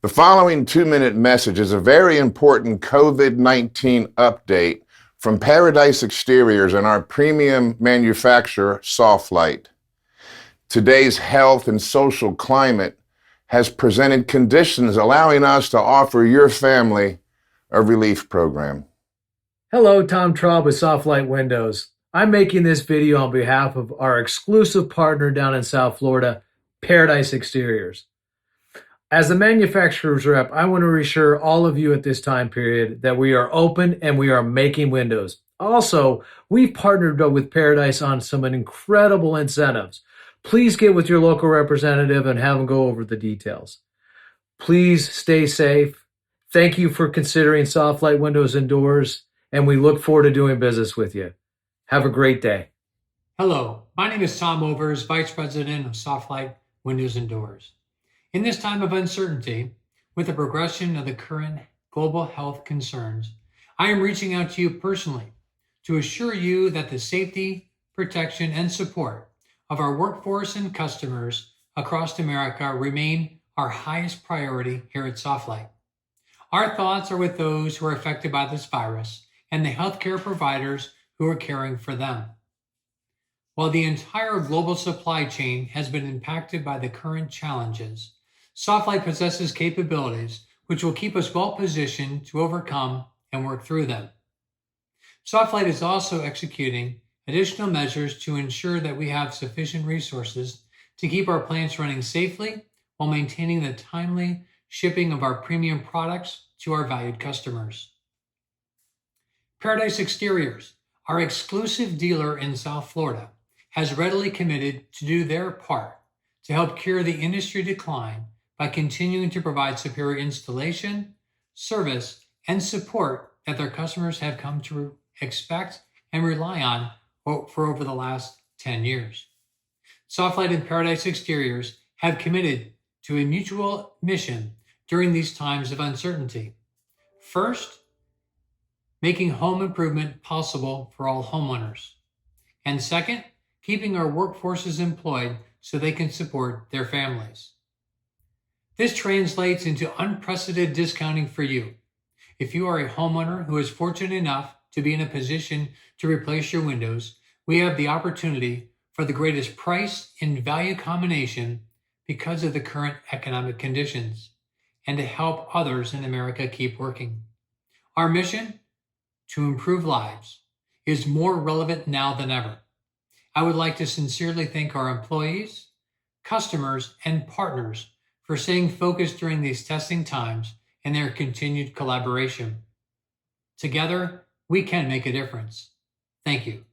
The following 2-minute message is a very important COVID-19 update from Paradise Exteriors and our premium manufacturer, Soft-Lite. Today's health and social climate has presented conditions allowing us to offer your family a relief program. Hello, Tom Traub with Soft-Lite Windows. I'm making this video on behalf of our exclusive partner down in South Florida, Paradise Exteriors. As the manufacturer's rep, I want to reassure all of you at this time period that we are open and we are making windows. Also, we've partnered with Paradise on some incredible incentives. Please get with your local representative and have them go over the details. Please stay safe. Thank you for considering Soft-Lite Windows and Doors, and we look forward to doing business with you. Have a great day. Hello, my name is Tom Overs, Vice President of Soft-Lite Windows and Doors. In this time of uncertainty, with the progression of the current global health concerns, I am reaching out to you personally to assure you that the safety, protection, and support of our workforce and customers across America remain our highest priority here at Soft-Lite. Our thoughts are with those who are affected by this virus and the healthcare providers who are caring for them. While the entire global supply chain has been impacted by the current challenges, Soft-Lite possesses capabilities which will keep us well positioned to overcome and work through them. Soft-Lite is also executing additional measures to ensure that we have sufficient resources to keep our plants running safely while maintaining the timely shipping of our premium products to our valued customers. Paradise Exteriors, our exclusive dealer in South Florida, has readily committed to do their part to help cure the industry decline by continuing to provide superior installation, service, and support that their customers have come to expect and rely on for over the last 10 years. Soft-Lite and Paradise Exteriors have committed to a mutual mission during these times of uncertainty. First, making home improvement possible for all homeowners. And second, keeping our workforces employed so they can support their families. This translates into unprecedented discounting for you. If you are a homeowner who is fortunate enough to be in a position to replace your windows, we have the opportunity for the greatest price and value combination because of the current economic conditions, and to help others in America keep working. Our mission, to improve lives, is more relevant now than ever. I would like to sincerely thank our employees, customers, and partners for staying focused during these testing times and their continued collaboration. Together, we can make a difference. Thank you.